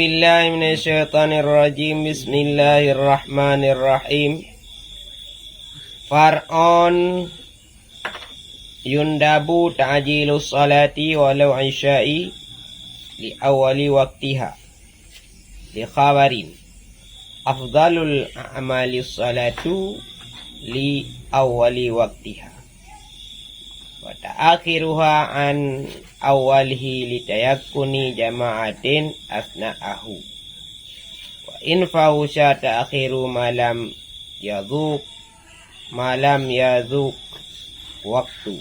billahi minasyaitonir rajim. Bismillahirrahmanirrahim. Far'on yundabu ta'jilus salati walau isya'i li awali waktiha li khabarin afdalul a'mali salatu li awali waktiha wa ta'akhiruha an awalihi li tayakkuni jama'atin asna'ahu wa in fahusha ta'akhiru malam yadhuq waktu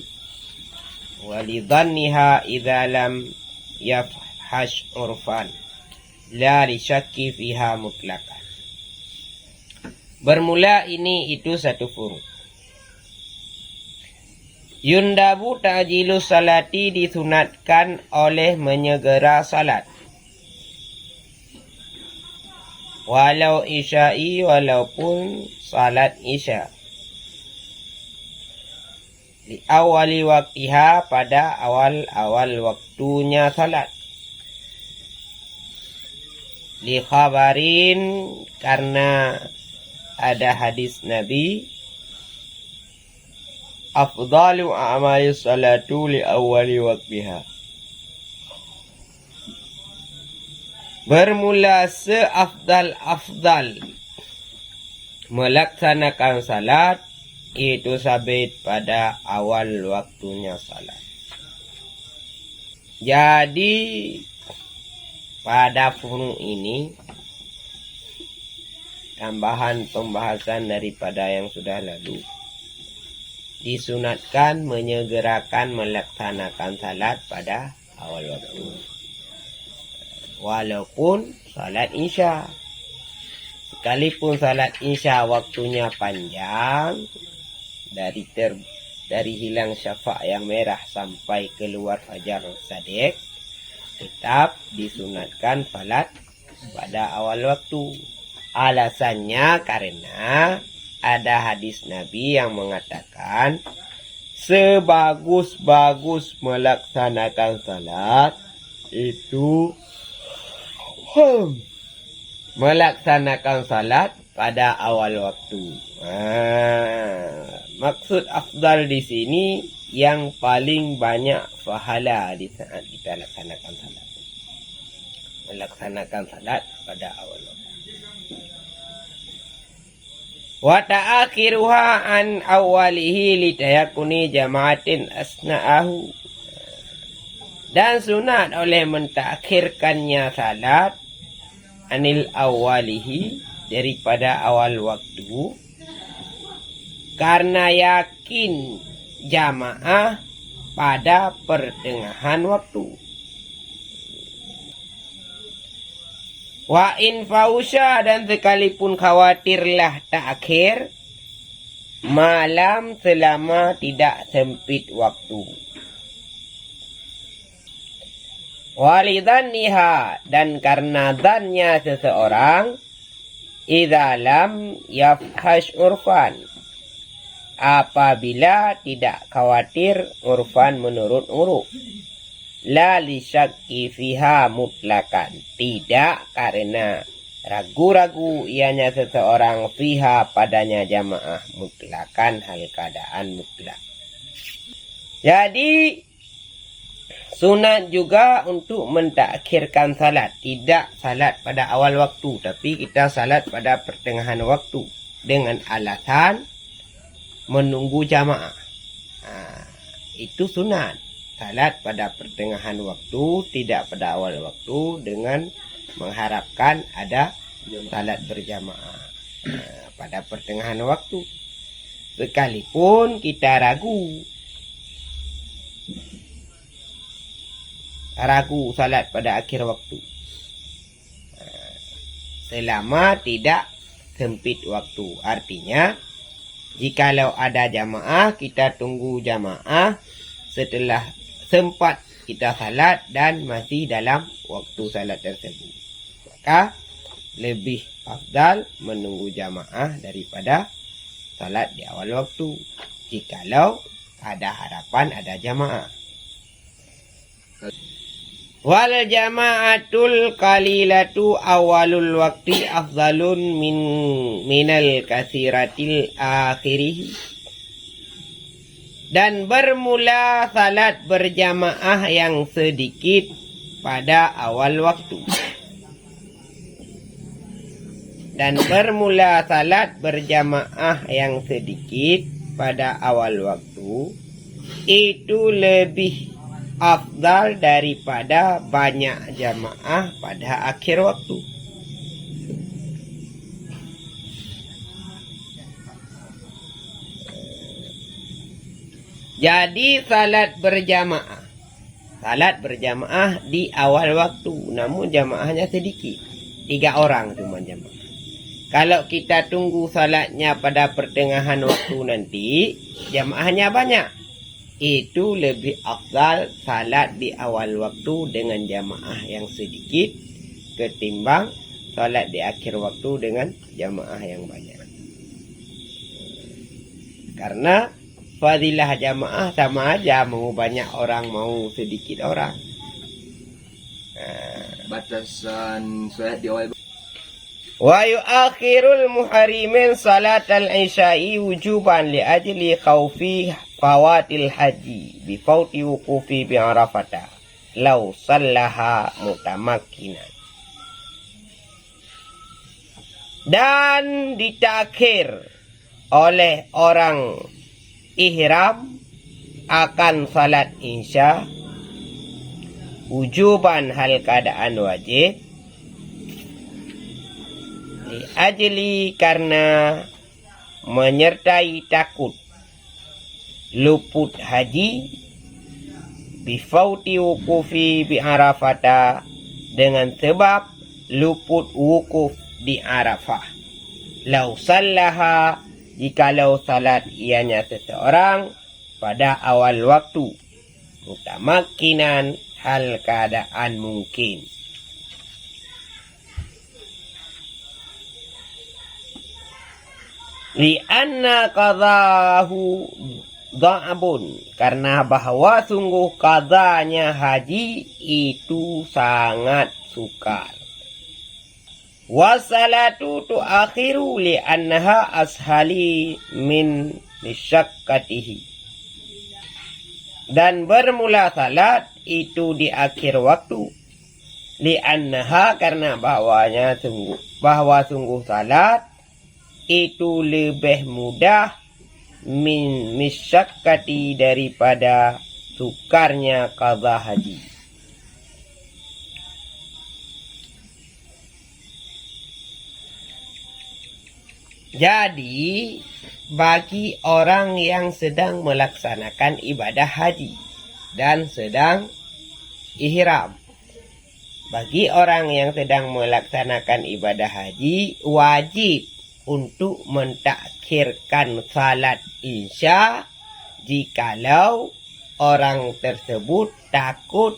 walidhanniha idza lam yafhash urfan la lisyakki fiha mutlaqan. Bermula ini itu satu furuk. Yundabu ta'jilu salati disunatkan oleh menyegera salat. Walau isya'i walaupun salat isya. Di awali waktiha pada awal waktunya salat. Li khabarin karena ada hadis Nabi afdalu a'mali salatu li awali waktiha. Bermula seafdal melaksanakan salat itu sabit pada awal waktunya salat. Jadi pada furuk ini tambahan pembahasan daripada yang sudah lalu. Disunatkan menyegerakan melaksanakan salat pada awal waktu. Walaupun salat isya. Sekalipun salat isya waktunya panjang, dari hilang syafa' yang merah sampai keluar fajar shadiq, tetap disunatkan salat pada awal waktu. Alasannya karena ada hadis Nabi yang mengatakan sebagus-bagus melaksanakan salat itu melaksanakan salat pada awal waktu. Maksud afdal di sini yang paling banyak pahala di saat kita laksanakan salat. Melaksanakan salat pada awal waktu. Wa ta'akhiruha an awalihi li tayakkuni jama'atin asna'ahu. Dan sunat oleh mentakhirkannya salat anil awalihi daripada awal waktu karena yakin jamaah pada pertengahan waktu. Wa in fausha dan sekalipun khawatirlah takhir malam selama tidak sempit waktu. Walidhanniha dan karena dhannya seseorang idza lam yafhash urfan apabila tidak khawatir urfan menurut uruf. La lisyakki fiha mutlakan. Tidak karena ragu-ragu ianya seseorang fiha padanya jamaah mutlakan hal keadaan mutlak. Jadi sunat juga untuk mentakhirkan salat. Tidak salat pada awal waktu, tapi kita salat pada pertengahan waktu dengan alasan menunggu jamaah. Itu sunat. Salat pada pertengahan waktu, tidak pada awal waktu dengan mengharapkan ada salat berjamaah pada pertengahan waktu. Sekalipun kita ragu salat pada akhir waktu. Selama tidak sempit waktu. Artinya, jikalau ada jamaah, kita tunggu jamaah setelah sempat kita salat dan masih dalam waktu salat tersebut. Maka lebih afdal menunggu jamaah daripada salat di awal waktu. Jikalau ada harapan ada jamaah. Wal jama'atul qalilatu awalul waqti afdalun minal kasiratil akhirih. Dan bermula salat berjamaah yang sedikit pada awal waktu. Dan bermula salat berjamaah yang sedikit pada awal waktu itu lebih afdal daripada banyak jamaah pada akhir waktu. Jadi salat berjamaah di awal waktu, namun jamaahnya sedikit, 3 orang cuma jamaah. Kalau kita tunggu salatnya pada pertengahan waktu nanti, jamaahnya banyak. Itu lebih afdal salat di awal waktu dengan jamaah yang sedikit ketimbang salat di akhir waktu dengan jamaah yang banyak. Karena fadilah jamaah sama aja, mau banyak orang mau sedikit orang. Batasan salat di awal. Wa yuakhirul muharimin salat al-isya'i wujuban li ajli khawfi fawatil haji bi fauti wuqufi bi Arafata law sallaha mutamakkinan. Dan ditakhir oleh orang ihram akan salat isya wujuban hal keadaan wajib li ajli karena menyertai takut luput haji bifauti wukufi bi Arafata dengan sebab luput wukuf di Arafah. Lau sallaha jikalau salat ianya seseorang pada awal waktu mutamakkinan hal keadaan mungkin. Lianna qadahu dha'bun, karena bahwa sungguh qadanya haji itu sangat sukar. Wassalatu tuakhiru li'annaha ashali min misyakkatihi. Dan bermula salat itu di akhir waktu. Li'annaha karena bahwa sungguh salat itu lebih mudah min misyakkati daripada sukarnya qadha haji. Jadi bagi orang yang sedang melaksanakan ibadah haji dan sedang ihram, bagi orang yang sedang melaksanakan ibadah haji wajib untuk mentakhirkan salat isya jikalau orang tersebut takut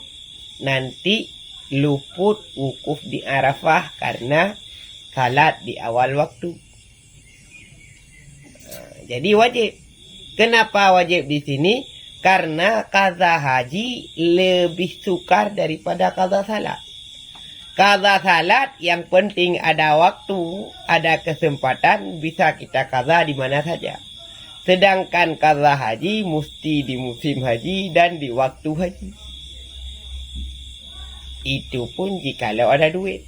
nanti luput wukuf di Arafah karena salat di awal waktu. Jadi wajib. Kenapa wajib di sini? Karena qadha haji lebih sukar daripada qadha salat. Qadha salat yang penting ada waktu, ada kesempatan, bisa kita qadha di mana saja. Sedangkan qadha haji mesti di musim haji dan di waktu haji. Itu pun jikalau ada duit.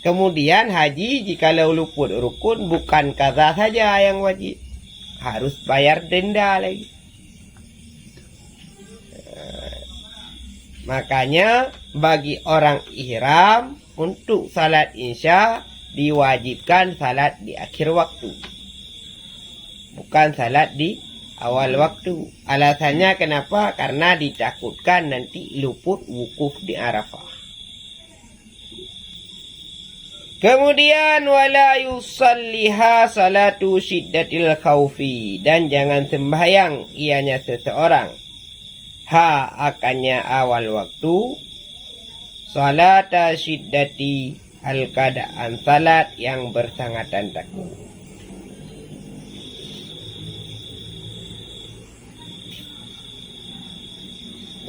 Kemudian haji jikalau luput rukun bukan qadha saja yang wajib, harus bayar denda lagi. Makanya bagi orang ihram untuk salat isya diwajibkan salat di akhir waktu, bukan salat di awal waktu. Alasannya kenapa? Karena ditakutkan nanti luput wukuf di Arafah. Kemudian wala yusalliha salatu syiddatil khaufi, dan jangan sembahyang ianya seseorang akannya awal waktu salata syiddati al keadaan salat yang bersangatan takut.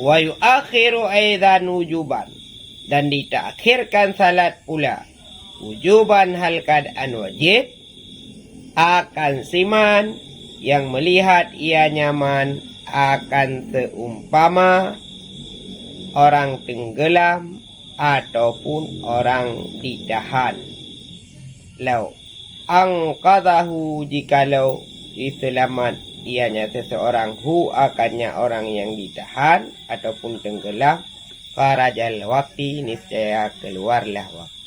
Wa yuakhiru aidan wujuban. Dan ditakhirkan salat pula wujuban hal keadaan wajib akan siman yang melihat ia nyaman akan seumpama orang tenggelam ataupun orang ditahan. Lau angqadahu, jikalau diselamat ianya seseorang hu akannya orang yang ditahan ataupun tenggelam, farajal waktu, niscaya keluarlah waktu.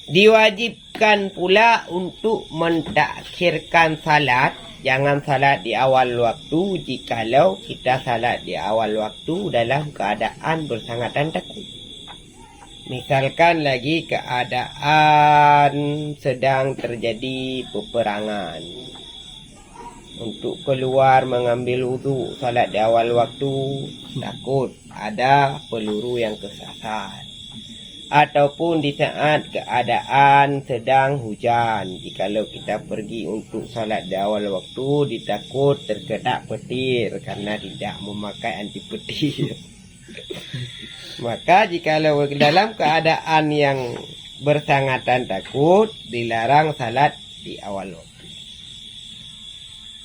Diwajibkan pula untuk mentakhirkan salat. Jangan salat di awal waktu jikalau kita salat di awal waktu dalam keadaan bersangatan takut. Misalkan lagi keadaan sedang terjadi peperangan. Untuk keluar mengambil wudu salat di awal waktu, takut ada peluru yang kesasar. Ataupun di saat keadaan sedang hujan, jikalau kita pergi untuk salat di awal waktu, ditakut terkedak petir karena tidak memakai anti petir. Maka jikalau dalam keadaan yang bersangatan takut, dilarang salat di awal waktu.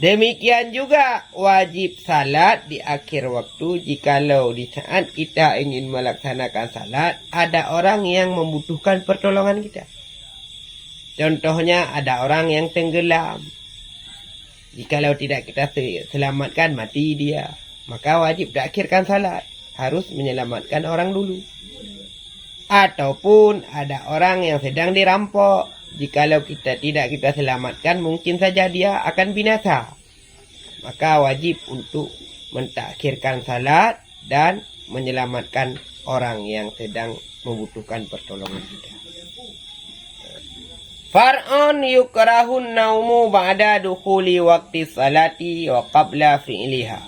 Demikian juga wajib salat di akhir waktu jikalau di saat kita ingin melaksanakan salat ada orang yang membutuhkan pertolongan kita. Contohnya ada orang yang tenggelam. Jikalau tidak kita selamatkan, mati dia. Maka wajib diakhirkan salat. Harus menyelamatkan orang dulu. Ataupun ada orang yang sedang dirampok. Jikalau kita tidak kita selamatkan, mungkin saja dia akan binasa. Maka wajib untuk mentakhirkan salat dan menyelamatkan orang yang sedang membutuhkan pertolongan kita. Far'un yukrahun naumu ba'da dukhuli waqti salati wa qabla fi'liha.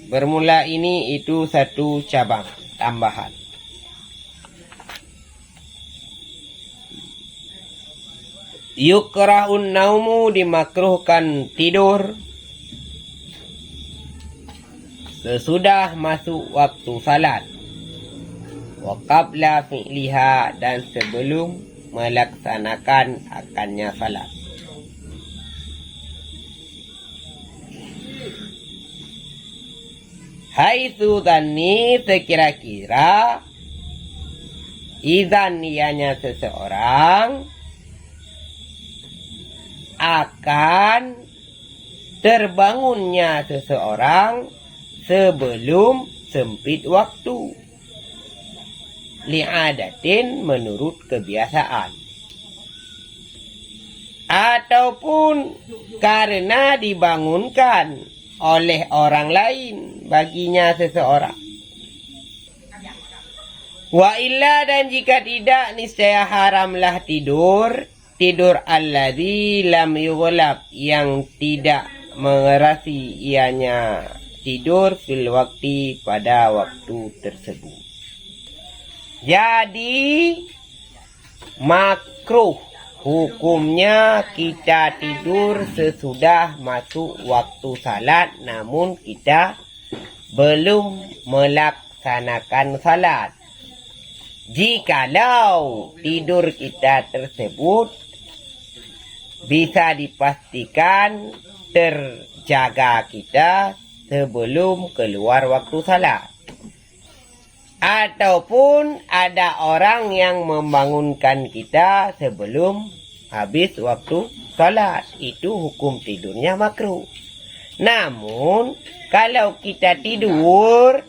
Bermula ini itu satu cabang tambahan. Yukrahun naumu, dimakruhkan tidur sesudah masuk waktu salat, wa qabla fi'liha, dan sebelum melaksanakan akannya salat. Haitsu dhanni, sekira-kira, idzan ianya seseorang akan terbangunnya seseorang sebelum sempit waktu, li'adatin, menurut kebiasaan, ataupun karena dibangunkan oleh orang lain baginya seseorang. Wa illa, dan jika tidak, niscaya haramlah tidur alladzi lam yughlab, yang tidak mengerasi ianya tidur fil waktu, pada waktu tersebut. Jadi makruh hukumnya kita tidur sesudah masuk waktu salat namun kita belum melaksanakan salat. Jikalau tidur kita tersebut bisa dipastikan terjaga kita sebelum keluar waktu salat. Ataupun ada orang yang membangunkan kita sebelum habis waktu salat. Itu hukum tidurnya makruh. Namun kalau kita tidur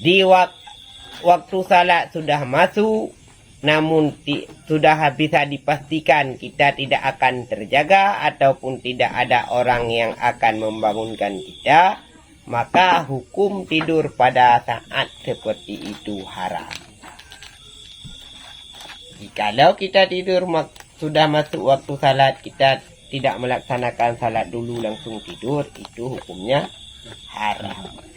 di waktu salat sudah masuk, namun sudah bisa dipastikan kita tidak akan terjaga ataupun tidak ada orang yang akan membangunkan kita, maka hukum tidur pada saat seperti itu haram. Jikalau kita tidur sudah masuk waktu salat, kita tidak melaksanakan salat dulu langsung tidur, itu hukumnya haram.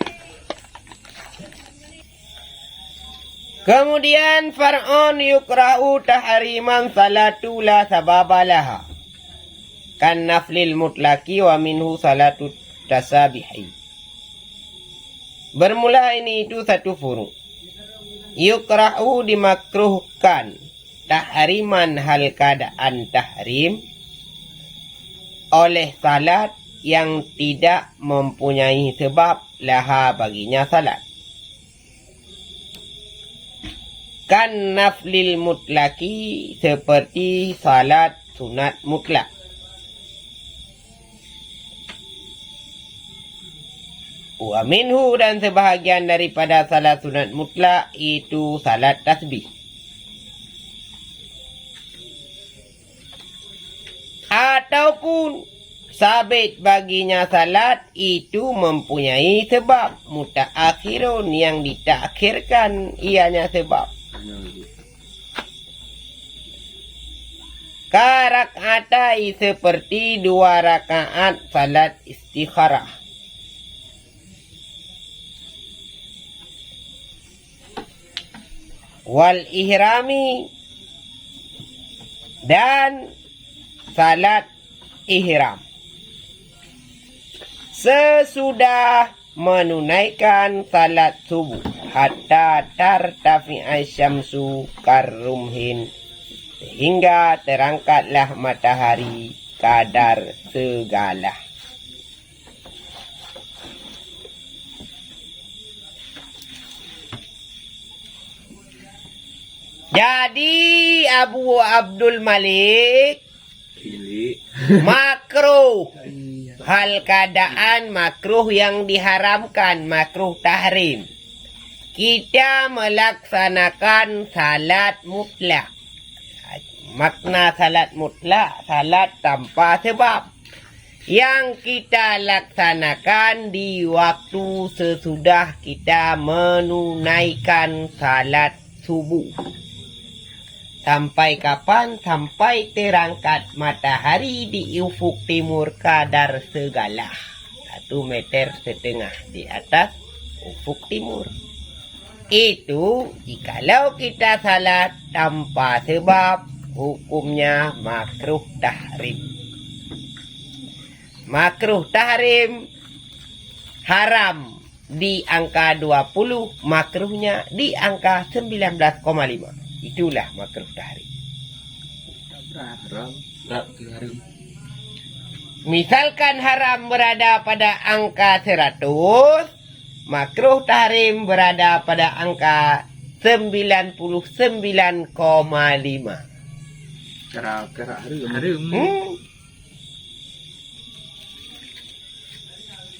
Kemudian far'un yukra'u tahriman salatu la sababalaha. kan naflil mutlaki wa minhu salatu tasabihi. Bermula ini itu satu furu. Yukrahu dimakruhkan tahriman hal keadaan tahrim oleh salat yang tidak mempunyai sebab laha baginya salat. Kan naflil mutlaki seperti salat sunat mutlak. Wa minhu dan sebahagian daripada salat sunat mutlak itu salat tasbih. Ataupun sabit baginya salat itu mempunyai sebab mutaakhirun yang ditakhirkan ianya sebab. Karakatai seperti 2 rakaat salat istikharah. Wal ihrami dan salat ihram. Sesudah menunaikan salat subuh hatta tartafi'a syamsu karrumhin, sehingga terangkatlah matahari kadar segala. Jadi Abu Abdul Malik Pilih. makruh hal keadaan makruh yang diharamkan, makruh tahrim. Kita melaksanakan salat mutlak. Makna salat mutlak, salat tanpa sebab. Yang kita laksanakan di waktu sesudah kita menunaikan salat subuh. Sampai kapan? Sampai terangkat matahari di ufuk timur kadar segala 1,5 meter di atas ufuk timur. Itu jikalau kita salat tanpa sebab, hukumnya makruh tahrim. Makruh tahrim haram di angka 20, makruhnya di angka 19,5. Itulah makruh tahrim. Haram. Haram. Misalkan haram berada pada angka 100, makruh tahrim berada pada angka 99,5. Kera haram.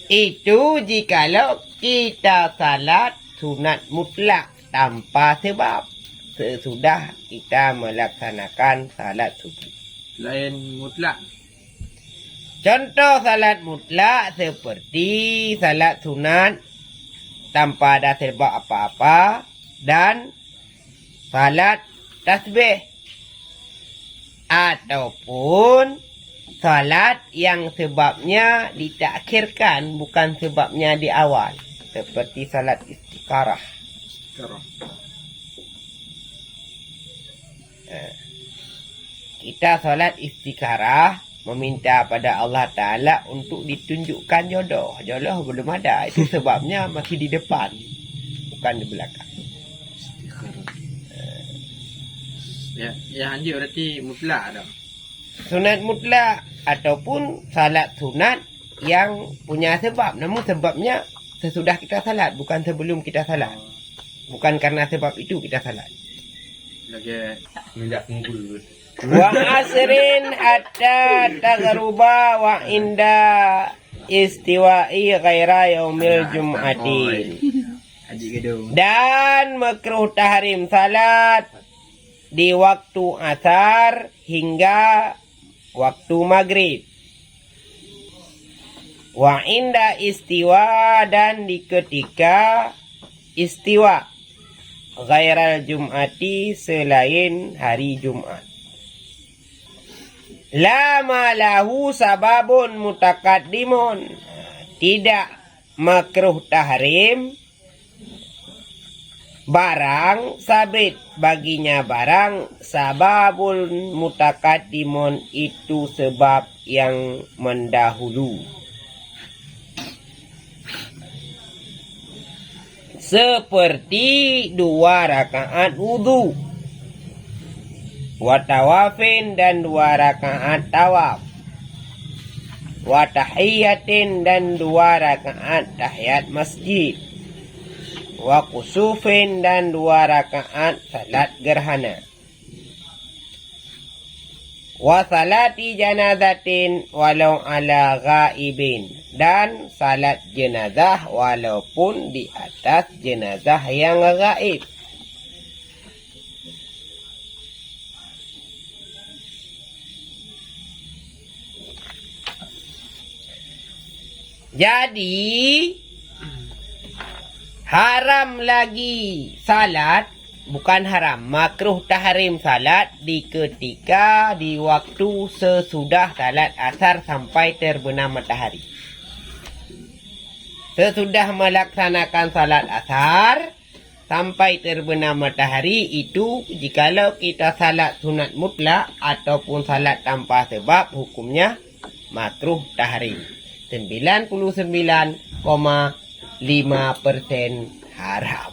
Itu jikalau kita salat sunat mutlak tanpa sebab sesudah kita melaksanakan salat subuh. Lain mutlak. Contoh salat mutlak seperti salat sunat tanpa ada sebab apa-apa dan salat tasbih, ataupun salat yang sebabnya ditakhirkan bukan sebabnya di awal, seperti salat istikharah. Kita salat istikharah meminta pada Allah Ta'ala untuk ditunjukkan jodoh. Jodoh belum ada. Itu sebabnya masih di depan, bukan di belakang. Ya anjir berarti mutlak dah. Sunat mutlak ataupun salat sunat yang punya sebab. Namun sebabnya sesudah kita salat, bukan sebelum kita salat. Bukan karena sebab itu kita salat. Lagi minyak kumpul. Wa asrin hatta taghruba wa inda istiwa'i ghaira yaumil jum'atin. Haji gedung. Dan makruh tahrim salat di waktu asar hingga waktu maghrib. Wa inda istiwa dan di ketika istiwa ghairal jum'ati selain hari Jumat. La malahu sababun mutakaddimun. Tidak makruh tahrim Barang sabit baginya barang sababul mutakaddimun itu sebab yang mendahulu. Seperti 2 rakaat wudu, wa tawafin dan 2 rakaat tawaf, wa tahiyatin dan 2 rakaat tahiyat masjid, wa kusufin dan 2 rakaat salat gerhana, wa salati janazatin walau ala ghaibin, dan salat jenazah walaupun di atas jenazah yang gaib. Jadi haram lagi salat, bukan haram, makruh tahrim salat di ketika di waktu sesudah salat asar sampai terbenam matahari. Sesudah melaksanakan salat asar sampai terbenam matahari itu, jikalau kita salat sunat mutlak ataupun salat tanpa sebab, hukumnya makruh tahrim. 99,5% haram.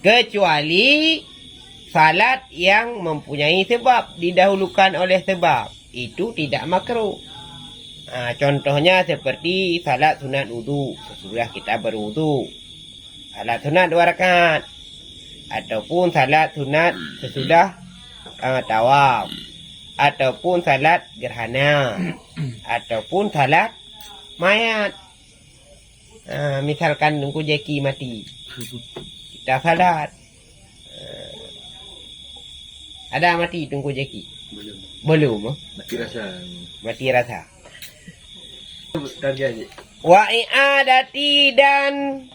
Kecuali salat yang mempunyai sebab, didahulukan oleh sebab, itu tidak makruh. Contohnya seperti salat sunat wudu, sesudah kita berwudu, salat sunat 2 rakaat, ataupun salat sunat sesudah tawaf, ataupun salat gerhana, ataupun salat mayat. Misalkan Tungku Jeki mati, kita salat. Ada mati Tungku Jeki? Belum. Mati rasa. Wa i'adati, dan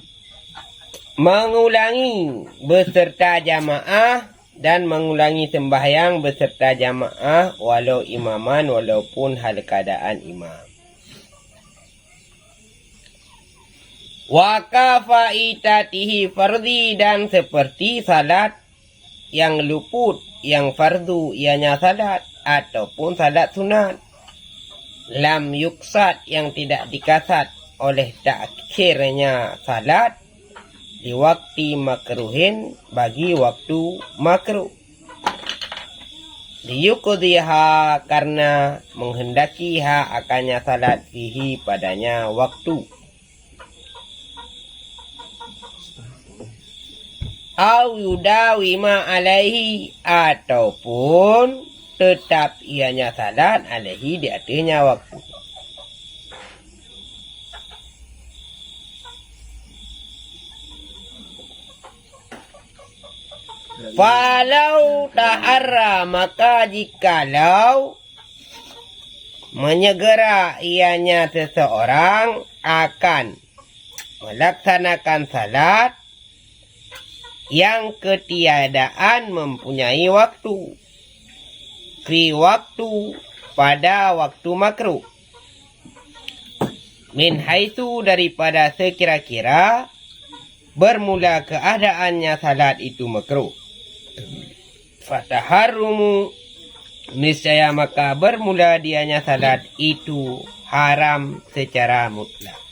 mengulangi beserta jamaah, dan mengulangi sembahyang beserta jamaah walau imaman, walaupun hal keadaan imam. Wa kafaitatihi fardhi, dan seperti salat yang luput, yang fardu ianya salat ataupun salat sunat. Lam yuksat, yang tidak dikasat oleh takhirnya salat di waktu makruhin, bagi waktu makruh. Liyuqdiha, karena menghendakiha akannya salat, fihi padanya waktu. Au yudawima alaihi, ataupun tetap ianya salat alaihi, di atasnya waktu. Falau ta'arra, maka jikalau menyegera ianya seseorang akan melaksanakan salat yang ketiadaan mempunyai waktu, fi waktu, pada waktu makruh, min haitsu, daripada sekira-kira bermula keadaannya salat itu makruh. Fataharrumu, niscaya maka bermula dianya salat itu haram secara mutlak.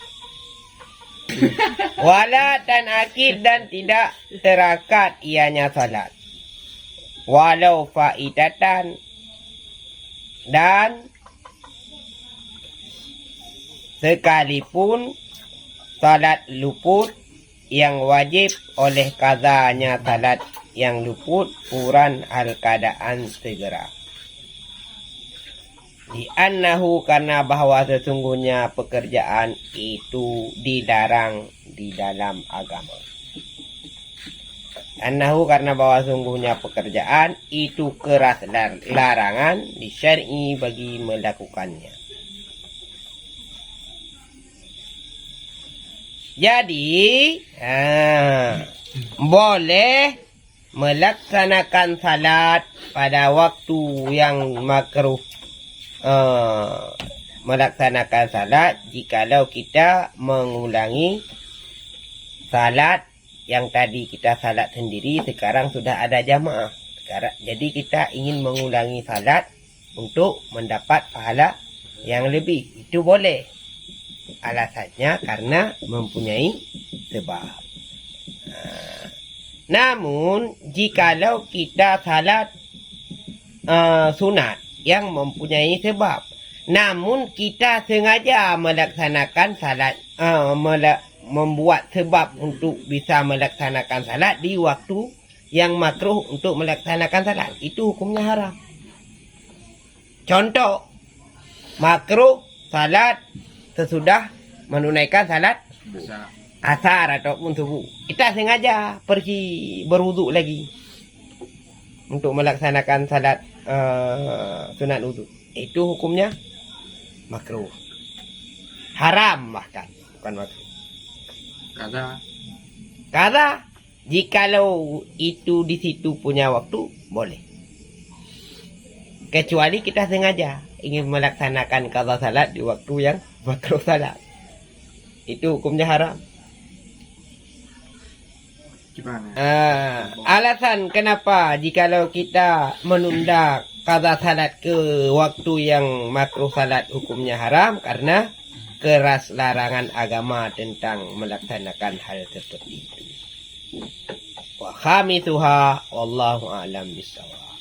Wala tanakid, dan tidak terakat ianya salat, walau faidatan, dan sekalipun salat luput yang wajib oleh qadanya salat yang luput puran al keadaan segera. Li'annahu, karena bahwa sesungguhnya pekerjaan itu dilarang di dalam agama. Annahu, karena bahwa sesungguhnya pekerjaan itu keras larangan di syar'i bagi melakukannya. Jadi boleh melaksanakan salat pada waktu yang makruh, melaksanakan salat jikalau kita mengulangi salat yang tadi kita salat sendiri, sekarang sudah ada jamaah. Jadi kita ingin mengulangi salat untuk mendapat pahala yang lebih. Itu boleh. Alasannya karena mempunyai sebab. Namun jikalau kita salat sunat yang mempunyai sebab, namun kita sengaja melaksanakan salat, membuat sebab untuk bisa melaksanakan salat di waktu yang makruh untuk melaksanakan salat, itu hukumnya haram. Contoh, makruh salat sesudah menunaikan salat Besar. asar ataupun subuh. Kita sengaja pergi berwuduk lagi untuk melaksanakan salat sunat wudu. Itu hukumnya makruh. Haram bahkan, bukan makruh. Karena jikalau itu di situ punya waktu, boleh. Kecuali kita sengaja ingin melaksanakan qada salat di waktu yang makruh salat. Itu hukumnya haram. Gimana? Alasan kenapa jikalau kita menunda qada salat ke waktu yang makruh salat hukumnya haram, karena keras larangan agama tentang melaksanakan hal seperti itu. Wa khamisuha wallahu a'lam bissawab.